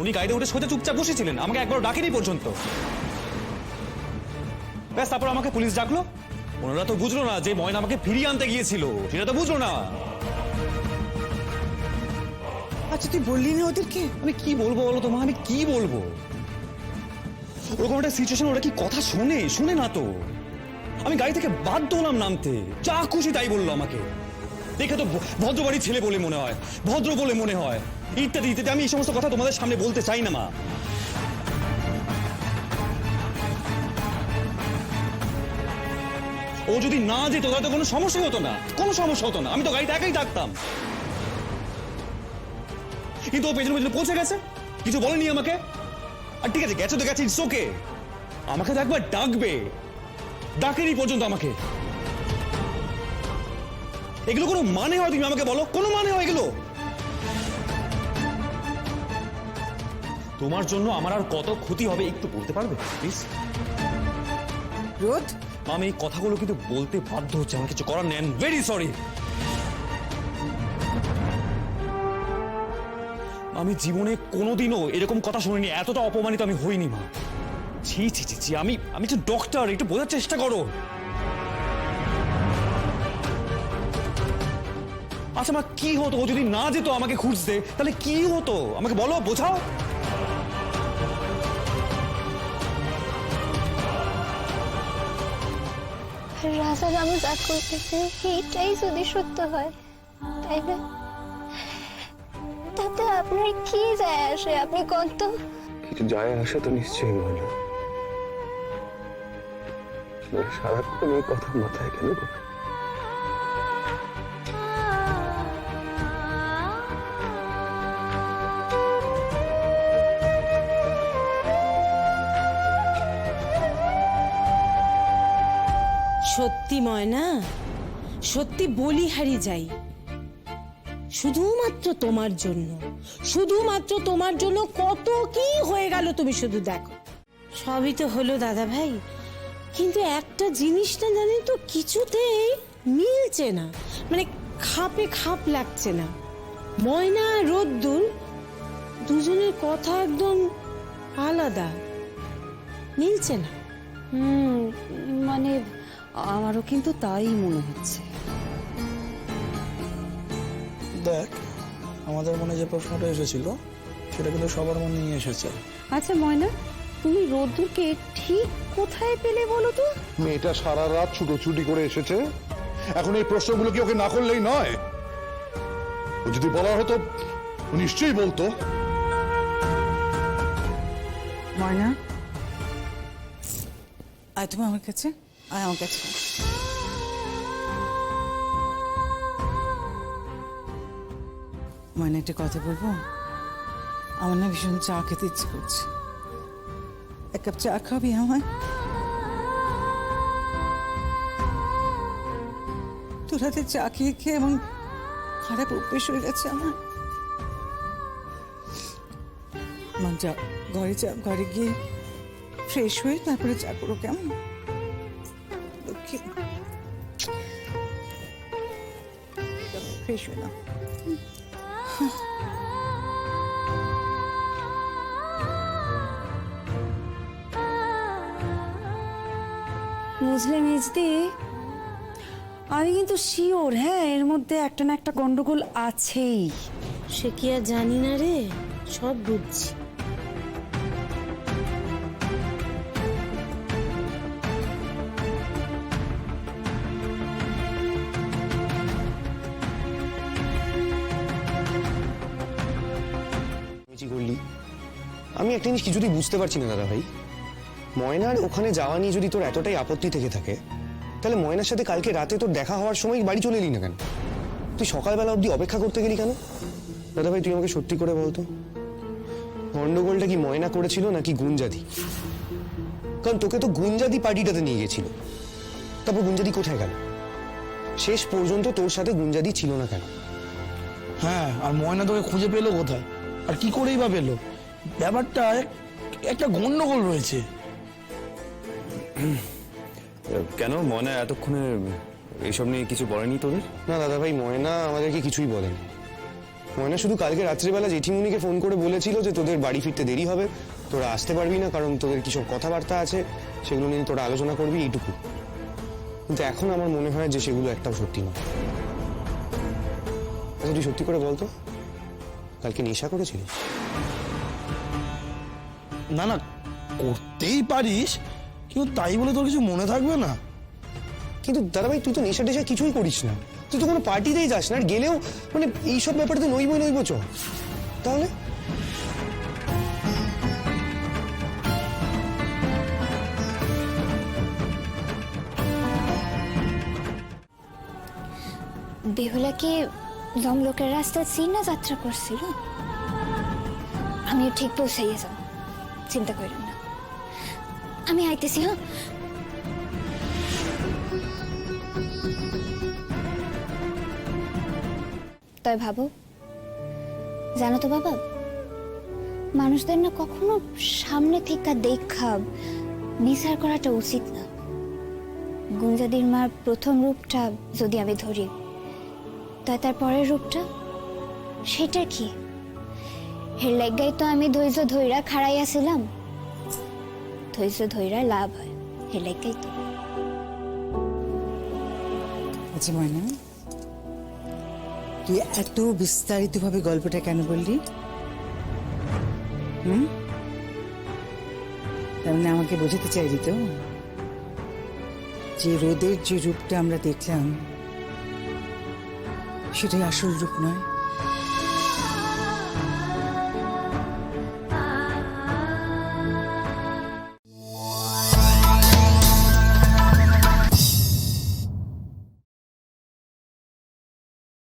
উনি গাড়িতে উঠে সোজা চুপচাপ বসেছিলেন, আমাকে একবার ডাকেনি পর্যন্ত। ব্যাস, তারপর আমাকে পুলিশ ডাকলো। ওনারা তো বুঝলো না যে ময়না আমাকে ফিরিয়ে আনতে গিয়েছিল, সেটা তো বুঝলো না। আচ্ছা তুই বললি না ওদেরকে? আমি কি বলবো বলো তো মা, আমি কি বলবো? ওরকম একটা সিচুয়েশন ওরা কি কথা শুনে না তো। আমি গাড়ি থেকে বাধ্য হলাম নামতে, যা খুশি তাই বললো আমাকে। দেখে তো ভদ্রবাড়ির ছেলে বলে মনে হয়, ভদ্র বলে মনে হয়, ইত্যাদি ইত্যাদি। আমি এই সমস্ত কথা তোমাদের সামনে বলতে চাই না মা। ও যদি না যেত তাহলে তো কোনো সমস্যা হতো না, কোনো সমস্যা হতো না, আমি তো গাড়িতে একাই থাকতাম। কিন্তু ও পেছনে পেছনে পৌঁছে গেছে, কিছু বলেনি আমাকে। আর ঠিক আছে, গেছে তো গেছে, ইটস ওকে। আমাকে তো একবার ডাকবে, ডাকেনি পর্যন্ত আমাকে। এগুলো কোনো মানে হয়? তুমি আমাকে বলো, কোনো মানে হয় এগুলো? তোমার জন্য আমার আর কত ক্ষতি হবে একটু বলতে পারবে প্লিজ? রোদ, আমি এই কথাগুলো কিন্তু বলতে বাধ্য হচ্ছে, আমার কিছু করার নেই। Very sorry. আমি জীবনে কোনোদিনও এরকম কথা শুনিনি, এতটা অপমানিত আমি হইনি মা। ছি ছি ছি ছি, আমি একটু ডক্টর, একটু বোঝার চেষ্টা করো। আচ্ছা মা, কি হতো ও যদি না যেত আমাকে খুঁজতে? তাহলে কি হতো আমাকে বলো, বোঝাও। রাজা বাবু যা করতেছে এইটাই যদি সত্য হয়, তাই না? তাতে আপনার কি যায় আসে? আপনি কত কিছু যায় আসে তো নিশ্চয়ই ময়না। সারাক্ষণ এই কথা মাথায় কেন করে? সত্যি ময়না, সত্যি বলিহারি যাই, শুধুমাত্র তোমার জন্য, শুধুমাত্র তোমার জন্য কত কি হয়ে গেল তুমি শুধু দেখো। সবই তো হলো দাদা ভাই, কিন্তু একটা জিনিস না জানি তো কিছুতেই মিলছে না, মানে খাপে খাপ লাগছে না। ময়না আর রোদ্দুর দুজনের কথা একদম আলাদা, মিলছে না। মানে আমারও কিন্তু তাই মনে হচ্ছে। দেখ, আমাদের মনে যে প্রশ্নটা এসেছিল সেটা কিন্তু সবার মনে নিয়ে এসেছে। আচ্ছা ময়না, তুমি রোদ্দুরকে ঠিক কোথায় পেলে বলো তো? মেয়েটা সারা রাত ছুটোছুটি করে এসেছে, এখন এই প্রশ্নগুলো কি ওকে না করলেই নয়? ও যদি বলার হতো ও নিশ্চয়ই বলতো। ময়না, আয় তুমি আমার কাছে, আয় আমার কাছে। ময়না, একটা কথা বলবো? আমার না ভীষণ চা খেতে ইচ্ছে করছে, এক কাপ চা খাবি আমায়? তোর হাতে চা খেয়ে খেয়ে এমন খারাপ অভ্যেস হয়ে গেছে আমার। মন যা, ঘরে যা, ঘরে গিয়ে ফ্রেশ হয়ে তারপরে চা করো, কেমন? লক্ষ্মী, ফ্রেশ হয়ে না। বুঝলে মেজদি, আমি কিন্তু শিওর, হ্যাঁ এর মধ্যে একটা না একটা গন্ডগোল আছেই। সে কি আর জানি না রে, সব বুঝছি। করলি আমি একটা জিনিস কিছুতেই বুঝতে পারছি না দাদা ভাই। ময়নার ওখানে যাওয়া নিয়ে যদি তোর এতটাই আপত্তি থেকে থাকে, তাহলে ময়নার সাথে কালকে রাতে তোর দেখা হওয়ার সময় বাড়ি চলে এলি না কেন? তুই সকালবেলা অবধি অপেক্ষা করতে গেলি কেন? দাদা ভাই, তুই আমাকে সত্যি করে বলতো, গন্ডগোলটা কি ময়না করেছিল নাকি গুঞ্জাদি? কারণ তোকে তো গুঞ্জাদি পার্টিটাতে নিয়ে গেছিল, তারপর গুঞ্জাদি কোথায় গেল? শেষ পর্যন্ত তোর সাথে গুঞ্জাদি ছিল না কেন? হ্যাঁ, আর ময়না তোকে খুঁজে পেলো কোথায়, আর কি করেই বা পেলো? ব্যাপারটা একটা গন্ডগোল রয়েছে। কেন ময়না এতক্ষণে এইসব নিয়ে কিছু বলেনি তোদের? না দাদা ভাই, ময়না আমাদেরকে কিছুই বলেনি। ময়না শুধু কালকে রাত্রিবেলা জেঠিমুনিকে ফোন করে বলেছিল যে তোদের বাড়ি ফিরতে দেরি হবে, তোরা আসতে পারবি না কারণ তোদের কিসব কথাবার্তা আছে, সেগুলো নিয়ে তোরা আলোচনা করবি, এইটুকু। কিন্তু এখন আমার মনে হয় যে সেগুলো একটাও সত্যি নয়। আচ্ছা তুই সত্যি করে বলতো, কালকে নেশা করেছিলিস? না না, করতেই পারিস, কিন্তু তাই বলে তোর কিছু মনে থাকবে না। কিন্তু দাদাভাই তুই তো নেশা টেশা কিছুই করিস না, তুই তো কোনো পার্টিতেই যাস না, আর গেলেও মানে এইসব ব্যাপারে তো নইব চ। তাহলে বেহুলা কি জমলোকের রাস্তায় চিনা যাত্রা করছিল? আমিও ঠিক পৌঁছাইয়া যাব, চিন্তা করেন না। আমি আইতেছি। হ্যাঁ, তাই ভাবো, জানো তো বাবা, মানুষদের না কখনো সামনে থেকে দেখা বিচার করাটা উচিত না। গুঞ্জাদির মার প্রথম রূপটা যদি আমি ধরি, তাই তার পরের রূপটা সেটা কি? এর লাগাই তো আমি ধৈর্য ধৈরা খাড়াইয়াছিলাম। ধৈর্য ধৈরা লাভ হয়, এর লাগাই তো। আচ্ছা ময়না, তুই এত বিস্তারিতভাবে গল্পটা কেন বললি? তার মানে আমাকে বোঝাতে চাইলি তো যে রোদের যে রূপটা আমরা দেখলাম সেটাই আসল রূপ নয়?